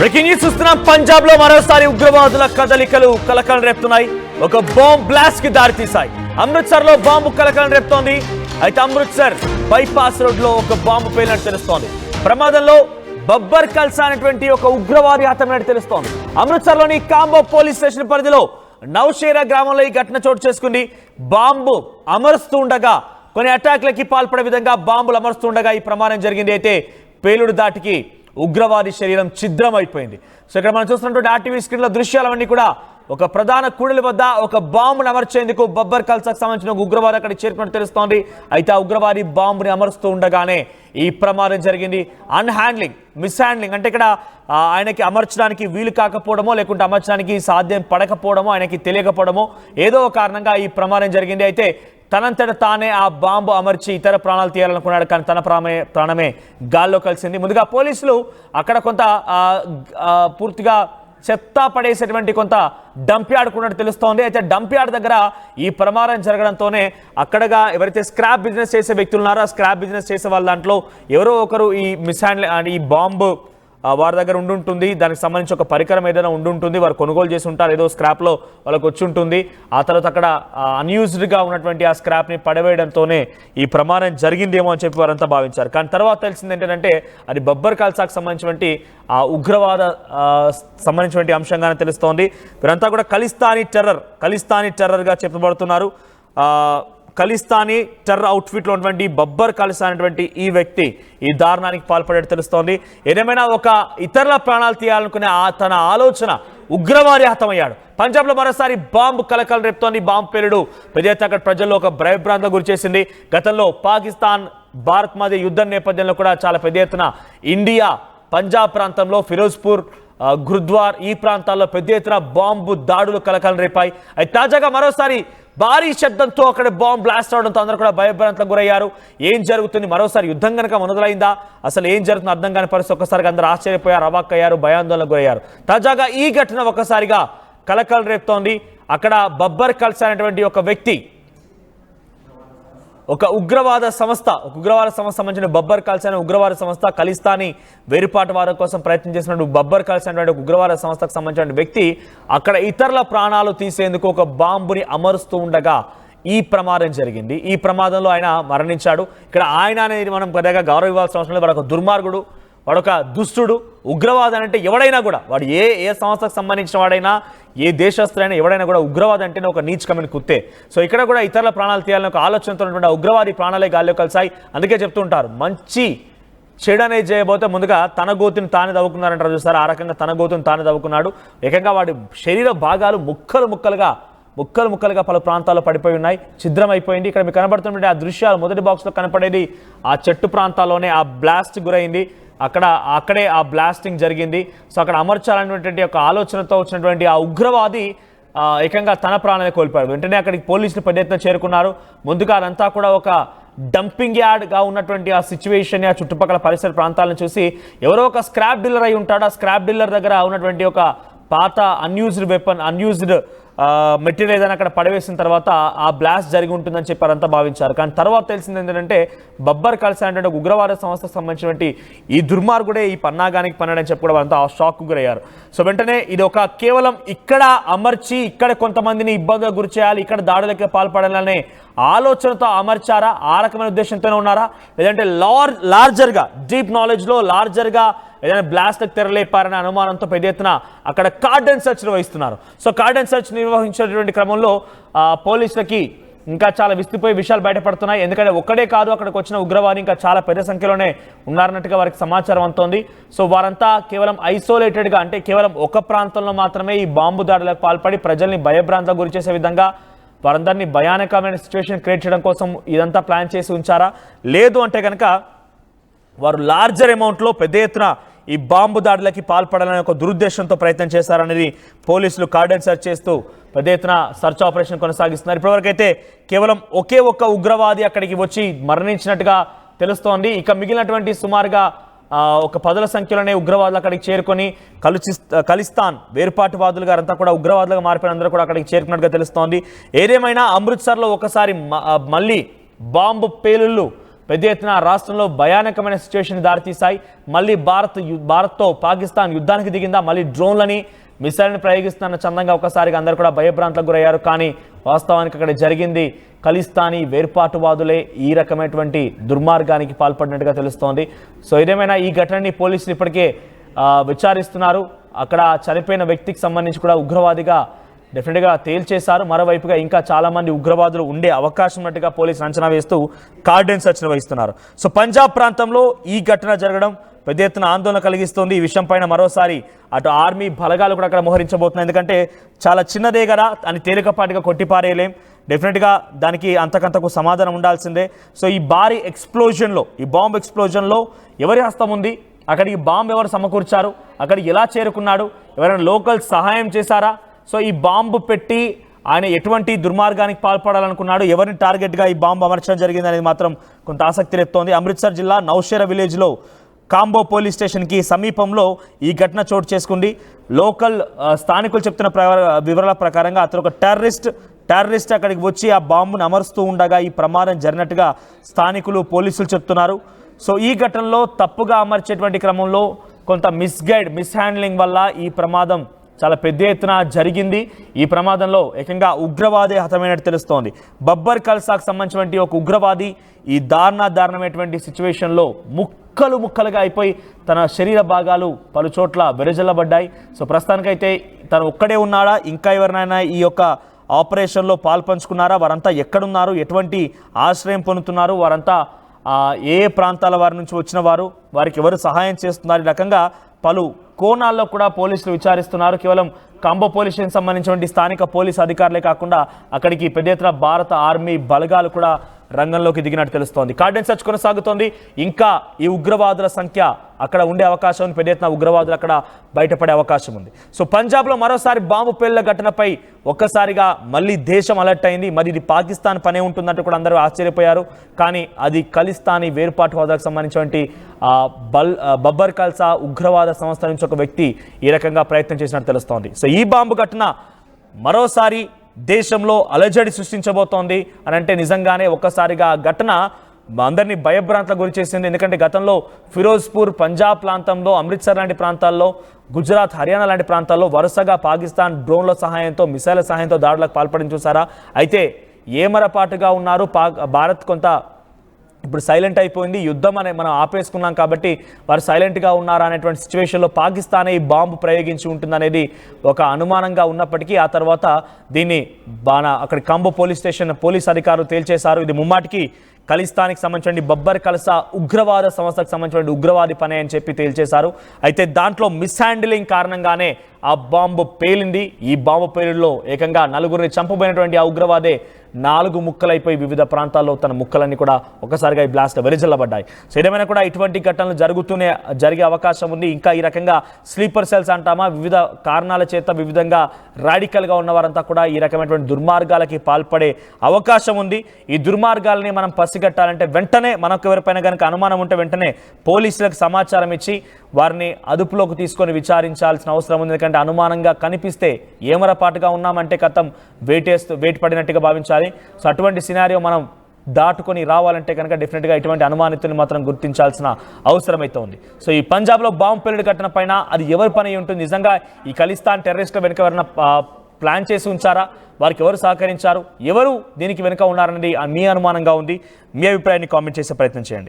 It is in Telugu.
బ్రేకింగ్ న్యూస్ చూస్తున్నాం. పంజాబ్ లో మరోసారి ఉగ్రవాదుల కదలికలు కలకలం రేపుతున్నాయి. ఒక బాంబ్ బ్లాస్ట్ కి దారితీశాయి. అమృత్సర్ లో బాంబు కలకలం రేపుతోంది. అయితే అమృత్సర్ బైపాస్ రోడ్ లో ఒక బాంబు పేలినట్టు తెలుస్తోంది. ప్రమాదంలో బబ్బర్ కల్సా అనేటువంటి ఒక ఉగ్రవాది హతమైనట్టు తెలుస్తోంది. అమృత్సర్ లోని కాంబో పోలీస్ స్టేషన్ పరిధిలో నౌషేరా గ్రామంలో ఈ ఘటన చోటు చేసుకుంది. బాంబు అమరుస్తూ ఉండగా కొన్ని అటాక్లకి పాల్పడే విధంగా బాంబులు అమరుస్తుండగా ఈ ప్రమాదం జరిగింది. అయితే పేలుడు దాటికి ఉగ్రవాది శరీరం ఛిద్రం అయిపోయింది. సో ఇక్కడ మనం చూస్తున్నటువంటి ఆర్టీవీ స్క్రీన్ లో దృశ్యాలన్నీ కూడా ఒక ప్రధాన కూడలి వద్ద ఒక బాంబును అమర్చేందుకు బబ్బర్ కల్సాకు సంబంధించిన ఒక ఉగ్రవాది అక్కడ చేరుకున్నట్టు తెలుస్తోంది. అయితే ఆ ఉగ్రవాది బాంబుని అమరుస్తూ ఉండగానే ఈ ప్రమాదం జరిగింది. మిస్ హ్యాండ్లింగ్ అంటే ఇక్కడ ఆయనకి అమర్చడానికి వీలు కాకపోవడమో లేకుంటే అమర్చడానికి సాధ్యం పడకపోవడమో ఆయనకి తెలియకపోవడమో ఏదో కారణంగా ఈ ప్రమాదం జరిగింది. అయితే తనంతట తానే ఆ బాంబు అమర్చి ఇతర ప్రాణాలు తీయాలనుకున్నాడు. కానీ తన ప్రాణమే గాల్లో కలిసింది. ముందుగా పోలీసులు అక్కడ కొంత పూర్తిగా చెత్త పడేసేటువంటి కొంత డంప్ యార్డ్ కూడా తెలుస్తోంది. అయితే డంప్ యార్డ్ దగ్గర ఈ ప్రమాదం జరగడంతోనే అక్కడగా ఎవరైతే స్క్రాప్ బిజినెస్ చేసే వ్యక్తులు ఉన్నారో ఆ స్క్రాప్ బిజినెస్ చేసే వాళ్ళ దాంట్లో ఎవరో ఒకరు ఈ ఈ బాంబు వారి దగ్గర ఉండుంటుంది. దానికి సంబంధించి ఒక పరికరం ఏదైనా ఉండుంటుంది. వారు కొనుగోలు చేసి ఉంటారు. ఏదో స్క్రాప్లో వాళ్ళకి వచ్చి ఉంటుంది. ఆ తర్వాత అక్కడ అన్యూజ్డ్గా ఉన్నటువంటి ఆ స్క్రాప్ని పడవేయడంతోనే ఈ ప్రమాదం జరిగిందేమో అని చెప్పి వారంతా భావించారు. కానీ తర్వాత తెలిసింది ఏంటంటే అది బబ్బర్ కల్సాకు సంబంధించినటువంటి ఆ ఉగ్రవాద సంబంధించినటువంటి అంశంగానే తెలుస్తోంది. వీరంతా కూడా ఖలిస్తానీ టెర్రర్గా చెప్పబడుతున్నారు. ఖలిస్తానీ టెర్రర్ అవుట్ఫిట్లో ఉన్నటువంటి బబ్బర్ కల్సా అనేటువంటి ఈ వ్యక్తి ఈ దారుణానికి పాల్పడేట్టు తెలుస్తోంది. ఏదేమైనా ఒక ఇతరుల ప్రాణాలు తీయాలనుకునే తన ఆలోచన ఉగ్రవాది హతమయ్యాడు. పంజాబ్లో మరోసారి బాంబు కలకలం రేపుతోంది. బాంబు పేలుడు పెద్ద అక్కడ ప్రజల్లో ఒక భయభ్రాంతికి గురిచేసింది. గతంలో పాకిస్తాన్ భారత్ మధ్య యుద్ధం నేపథ్యంలో కూడా చాలా పెద్ద ఎత్తున ఇండియా పంజాబ్ ప్రాంతంలో ఫిరోజ్పూర్ గురుద్వార్ ఈ ప్రాంతాల్లో పెద్ద ఎత్తున బాంబు దాడులు కలకలం రేపాయి. అయితే తాజాగా మరోసారి భారీ శబ్దంతో అక్కడ బాంబు బ్లాస్ట్ అవడంతో అందరూ కూడా భయభ్రాంతులకు గురయ్యారు. ఏం జరుగుతుంది, మరోసారి యుద్ధం కనుక మొదలైందా, అసలు ఏం జరుగుతుందో అర్థం కాని పరిస్థితి ఒక్కసారిగా అందరూ ఆశ్చర్యపోయారు, అవాక్కయ్యారు, భయాందోళనకు గురయ్యారు. తాజాగా ఈ ఘటన ఒక్కసారిగా కలకలం రేపుతోంది. అక్కడ బబ్బర్ కల్సా అనేటువంటి ఒక వ్యక్తి ఒక ఉగ్రవాద సంస్థ సంబంధించిన బబ్బర్ కల్సా అనే ఉగ్రవాద సంస్థ ఖలిస్తానీ వేరుపాటువాదం కోసం ప్రయత్నం చేసినట్టు బబ్బర్ కల్సా అనేటువంటి ఉగ్రవాద సంస్థకు సంబంధించిన వ్యక్తి అక్కడ ఇతరుల ప్రాణాలు తీసేందుకు ఒక బాంబుని అమరుస్తూ ఉండగా ఈ ప్రమాదం జరిగింది. ఈ ప్రమాదంలో ఆయన మరణించాడు. ఇక్కడ ఆయన అనేది మనం పెద్దగా గౌరవ ఇవ్వాల్సిన అవసరం లేదు. వాడు ఒక దుర్మార్గుడు, వాడొక దుష్టుడు. ఉగ్రవాది అంటే ఎవడైనా కూడా, వాడు ఏ సంస్థకు సంబంధించిన వాడైనా, ఏ దేశస్తుడైనా ఎవడైనా కూడా ఉగ్రవాది అంటేనే ఒక నీచకమైన కుత్తే. సో ఇక్కడ కూడా ఇతరుల ప్రాణాలు తీయాలని ఒక ఆలోచనతో ఉన్నటువంటి ఉగ్రవాది ప్రాణాలే గాల్లో కలిసాయి. అందుకే చెప్తుంటారు, మంచి చెడు అనేది చేయబోతే ముందుగా తన గోతుని తానే తవ్వుకున్నారంటారు చూస్తారు. ఆ రకంగా తన గోతుని తానే తవ్వుకున్నాడు. ఏకంగా వాడి శరీర భాగాలు ముక్కలు ముక్కలుగా పలు ప్రాంతాల్లో పడిపోయి ఉన్నాయి, ఛిద్రమైపోయింది. ఇక్కడ మీకు కనబడుతున్నటువంటి ఆ దృశ్యాలు మొదటి బాక్స్లో కనపడేది ఆ చెట్టు ప్రాంతాల్లోనే ఆ బ్లాస్ట్ గురైంది. అక్కడే ఆ బ్లాస్టింగ్ జరిగింది. సో అక్కడ అమర్చాలనేటువంటి ఒక ఆలోచనతో వచ్చినటువంటి ఆ ఉగ్రవాది ఏకంగా తన ప్రాణాన్ని కోల్పోయాడు. వెంటనే అక్కడికి పోలీసులు పెద్ద ఎత్తున చేరుకున్నారు. ముందుగా అదంతా కూడా ఒక డంపింగ్ యార్డ్గా ఉన్నటువంటి ఆ సిచ్యువేషన్, ఆ చుట్టుపక్కల పరిసర ప్రాంతాలను చూసి ఎవరో ఒక స్క్రాప్ డీలర్ అయి ఉంటాడు. ఆ స్క్రాప్ డీలర్ దగ్గర ఉన్నటువంటి ఒక పాత అన్యూజ్డ్ మెటీరియల్ ఏదైనా అక్కడ పడవేసిన తర్వాత ఆ బ్లాస్ట్ జరిగి ఉంటుందని చెప్పి వారంతా భావించారు. కానీ తర్వాత తెలిసింది ఏంటంటే బబ్బర్ కల్సా అంటే ఉగ్రవాద సంస్థకు సంబంధించినటువంటి ఈ దుర్మార్గుడే ఈ పన్నాగానికి పన్నాడని చెప్పి కూడా వారంతా ఆ షాక్కు గురయ్యారు. సో వెంటనే ఇది ఒక కేవలం ఇక్కడ అమర్చి ఇక్కడ కొంతమందిని ఇబ్బందులకు గురి చేయాలి, ఇక్కడ దాడులకి పాల్పడాలనే ఆలోచనతో అమర్చారా, ఆ రకమైన ఉద్దేశంతోనే ఉన్నారా, లేదంటే లార్జర్గా డీప్ నాలెడ్జ్లో లార్జర్గా ఏదైనా బ్లాస్ట్కి తెరలేపారనే అనుమానంతో పెద్ద ఎత్తున అక్కడ కార్డన్ సెర్చ్ నిర్వహిస్తున్నారు. సో కార్డన్ సెర్చ్ నిర్వహించేటువంటి క్రమంలో పోలీసులకి ఇంకా చాలా విస్తుపోయే విషయాలు బయటపడుతున్నాయి. ఎందుకంటే ఒక్కడే కాదు, అక్కడికి వచ్చిన ఉగ్రవాది ఇంకా చాలా పెద్ద సంఖ్యలోనే ఉన్నారన్నట్టుగా వారికి సమాచారం అందుతోంది. సో వారంతా కేవలం ఐసోలేటెడ్గా అంటే కేవలం ఒక ప్రాంతంలో మాత్రమే ఈ బాంబు దాడులకు పాల్పడి ప్రజల్ని భయభ్రాంతులకు గురి చేసే విధంగా వారందరినీ భయానకమైన సిచ్యువేషన్ క్రియేట్ చేయడం కోసం ఇదంతా ప్లాన్ చేసి ఉంచారా, లేదు అంటే కనుక వారు లార్జర్ అమౌంట్లో పెద్ద ఎత్తున ఈ బాంబు దాడులకి పాల్పడాలనే ఒక దురుద్దేశంతో ప్రయత్నం చేశారనేది పోలీసులు కార్డన్ సెర్చ్ చేస్తూ పెద్ద ఎత్తున సర్చ్ ఆపరేషన్ కొనసాగిస్తున్నారు. ఇప్పటివరకైతే కేవలం ఒకే ఒక్క ఉగ్రవాది అక్కడికి వచ్చి మరణించినట్టుగా తెలుస్తోంది. ఇక మిగిలినటువంటి సుమారుగా ఒక 10ల సంఖ్యలోనే ఉగ్రవాదులు అక్కడికి చేరుకొని ఖలిస్తాన్ వేరుపాటువాదులుగా అంతా కూడా ఉగ్రవాదులుగా మారిపోయిన అందరూ కూడా అక్కడికి చేరుకున్నట్టుగా తెలుస్తోంది. ఏదేమైనా అమృత్సర్లో ఒకసారి మళ్ళీ బాంబు పేలుళ్ళు పెద్ద ఎత్తున రాష్ట్రంలో భయానకమైన సిచ్యువేషన్ దారితీశాయి. మళ్ళీ భారత్తో పాకిస్తాన్ యుద్ధానికి దిగిందా, మళ్ళీ డ్రోన్లని మిసైల్ని ప్రయోగిస్తున్న చందంగా ఒకసారిగా అందరూ కూడా భయభ్రాంతలకు గురయ్యారు. కానీ వాస్తవానికి అక్కడ జరిగింది ఖలిస్తానీ వేర్పాటువాదులే ఈ రకమైనటువంటి దుర్మార్గానికి పాల్పడినట్టుగా తెలుస్తోంది. సో ఇదేమైనా ఈ ఘటనని పోలీసులు ఇప్పటికే విచారిస్తున్నారు. అక్కడ చనిపోయిన వ్యక్తికి సంబంధించి కూడా ఉగ్రవాదిగా డెఫినెట్గా తేల్చేశారు. మరోవైపుగా ఇంకా చాలామంది ఉగ్రవాదులు ఉండే అవకాశం ఉన్నట్టుగా పోలీసులు అంచనా వేస్తూ కార్డెన్ సర్చ్ నిర్వహిస్తున్నారు. సో పంజాబ్ ప్రాంతంలో ఈ ఘటన జరగడం పెద్ద ఎత్తున ఆందోళన కలిగిస్తుంది. ఈ విషయం పైన మరోసారి అటు ఆర్మీ బలగాలు కూడా అక్కడ మోహరించబోతున్నాయి. ఎందుకంటే చాలా చిన్నదే కదా అని తేలికపాటిగా కొట్టిపారేయలేం. డెఫినెట్గా దానికి అంతకంతకు సమాధానం ఉండాల్సిందే. సో ఈ భారీ ఎక్స్ప్లోజన్లో, ఈ బాంబ్ ఎక్స్ప్లోజన్లో ఎవరి హస్తం ఉంది, అక్కడికి బాంబు ఎవరు సమకూర్చారు, అక్కడికి ఎలా చేరుకున్నాడు, ఎవరైనా లోకల్ సహాయం చేశారా, సో ఈ బాంబు పెట్టి ఆయన ఎటువంటి దుర్మార్గానికి పాల్పడాలనుకున్నాడు, ఎవరిని టార్గెట్గా ఈ బాంబు అమర్చడం జరిగింది అనేది మాత్రం కొంత ఆసక్తి రేపుతోంది. అమృత్సర్ జిల్లా నౌషేరా విలేజ్లో కాంబో పోలీస్ స్టేషన్కి సమీపంలో ఈ ఘటన చోటు చేసుకుంది. లోకల్ స్థానికులు చెప్తున్న వివరాల ప్రకారంగా అతను ఒక టెర్రరిస్ట్ అక్కడికి వచ్చి ఆ బాంబును అమరుస్తూ ఉండగా ఈ ప్రమాదం జరిగినట్టుగా స్థానికులు పోలీసులు చెప్తున్నారు. సో ఈ ఘటనలో తప్పుగా అమర్చేటువంటి క్రమంలో కొంత మిస్ హ్యాండ్లింగ్ వల్ల ఈ ప్రమాదం చాలా పెద్ద ఎత్తున జరిగింది. ఈ ప్రమాదంలో ఏకంగా ఉగ్రవాది హతమైనట్టు తెలుస్తోంది. బబ్బర్ ఖల్సాకు సంబంధించినటువంటి ఒక ఉగ్రవాది ఈ దారుణమైనటువంటి సిచ్యువేషన్లో ముక్కలుగా అయిపోయి తన శరీర భాగాలు పలు చోట్ల వెరజల్లబడ్డాయి. సో ప్రస్తుతానికైతే తను ఒక్కడే ఉన్నాడా, ఇంకా ఎవరినైనా ఈ యొక్క ఆపరేషన్లో పాల్పంచుకున్నారా, వారంతా ఎక్కడున్నారు, ఎటువంటి ఆశ్రయం పొందుతున్నారు, వారంతా ఏ ప్రాంతాల వారి నుంచి వచ్చిన వారికి ఎవరు సహాయం చేస్తున్నారు, ఈ రకంగా పలు కోణాల్లో కూడా పోలీసులు విచారిస్తున్నారు. కేవలం కాంబో పోలీస్ స్టేషన్ సంబంధించినటువంటి స్థానిక పోలీసు అధికారులే కాకుండా అక్కడికి పెద్ద ఎత్తున భారత ఆర్మీ బలగాలు కూడా రంగంలోకి దిగినట్టు తెలుస్తోంది. కార్డెన్ సర్చ్ కొనసాగుతోంది. ఇంకా ఈ ఉగ్రవాదుల సంఖ్య అక్కడ ఉండే అవకాశం ఉంది, పెద్ద ఎత్తున ఉగ్రవాదులు అక్కడ బయటపడే అవకాశం ఉంది. సో పంజాబ్లో మరోసారి బాంబు పేలుళ్ల ఘటనపై ఒక్కసారిగా మళ్ళీ దేశం అలర్ట్ అయింది. మరి ఇది పాకిస్తాన్ పనే ఉంటుందంటూ కూడా అందరూ ఆశ్చర్యపోయారు. కానీ అది ఖలిస్తానీ వేర్పాటువాదులకు సంబంధించినటువంటి బబ్బర్ ఖల్సా ఉగ్రవాద సంస్థ నుంచి ఒక వ్యక్తి ఈ రకంగా ప్రయత్నం చేసినట్టు తెలుస్తోంది. సో ఈ బాంబు ఘటన మరోసారి దేశంలో అలజడి సృష్టించబోతోంది అని అంటే నిజంగానే ఒక్కసారిగా ఘటన అందరినీ భయభ్రాంతలకు గురి చేసింది. ఎందుకంటే గతంలో ఫిరోజ్పూర్, పంజాబ్ ప్రాంతంలో, అమృత్సర్ లాంటి ప్రాంతాల్లో, గుజరాత్, హర్యానా లాంటి ప్రాంతాల్లో వరుసగా పాకిస్తాన్ డ్రోన్ల సహాయంతో, మిసైళ్ల సహాయంతో దాడులకు పాల్పడిన చూసారా. అయితే ఏమరపాటుగా ఉన్నారు భారత్ కొంత ఇప్పుడు సైలెంట్ అయిపోయింది. యుద్ధం అనే మనం ఆపేసుకున్నాం కాబట్టి వారు సైలెంట్గా ఉన్నారా అనేటువంటి సిచ్యువేషన్లో పాకిస్తానే ఈ బాంబు ప్రయోగించి ఉంటుందనేది ఒక అనుమానంగా ఉన్నప్పటికీ ఆ తర్వాత దీన్ని అక్కడ కాంబో పోలీస్ స్టేషన్ పోలీస్ అధికారులు తేల్చేశారు. ఇది ముమ్మాటికి ఖలిస్తానికి సంబంధించిన బబ్బర్ ఖల్సా ఉగ్రవాద సంస్థకు సంబంధించిన ఉగ్రవాది పనే అని చెప్పి తేల్చేశారు. అయితే దాంట్లో మిస్ హ్యాండిలింగ్ కారణంగానే ఆ బాంబు పేలింది. ఈ బాంబు పేలుడులో ఏకంగా నలుగురిని చంపబోయినటువంటి ఆ ఉగ్రవాదే 4 ముక్కలైపోయి వివిధ ప్రాంతాల్లో తన ముక్కలన్నీ కూడా ఒకసారిగా ఈ బ్లాస్ట్ వెరిజల్లబడ్డాయి. సో ఏదేమైనా కూడా ఇటువంటి ఘటనలు జరిగే అవకాశం ఉంది. ఇంకా ఈ రకంగా స్లీపర్ సెల్స్ అంటామా, వివిధ కారణాల చేత వివిధంగా రాడికల్గా ఉన్నవారంతా కూడా ఈ రకమైనటువంటి దుర్మార్గాలకి పాల్పడే అవకాశం ఉంది. ఈ దుర్మార్గాలని మనం పసిగట్టాలంటే వెంటనే మనకు ఎవరిపైన కనుక అనుమానం ఉంటే వెంటనే పోలీసులకు సమాచారం ఇచ్చి వారిని అదుపులోకి తీసుకొని విచారించాల్సిన అవసరం ఉంది. ఎందుకంటే అనుమానంగా కనిపిస్తే ఏమరపాటుగా ఉన్నామంటే కథం వేటు పడినట్టుగా భావించాలి. సో అటువంటి సినారియో మనం దాటుకొని రావాలంటే కనుక డెఫినెట్గా ఇటువంటి అనుమానితుని మాత్రం గుర్తించాల్సిన అవసరం అయితే ఉంది. సో ఈ పంజాబ్లో బాంబు పేలుడు ఘటన పైన అది ఎవరి పని ఉంటుంది, నిజంగా ఈ ఖలిస్తాన్ టెర్రరిస్టుల వెనుక ఎవరైనా ప్లాన్ చేసి ఉంచారా, వారికి ఎవరు సహకరించారు, ఎవరు దీనికి వెనుక ఉన్నారనేది మీ అనుమానంగా ఉంది. మీ అభిప్రాయాన్ని కామెంట్ చేసే ప్రయత్నం చేయండి.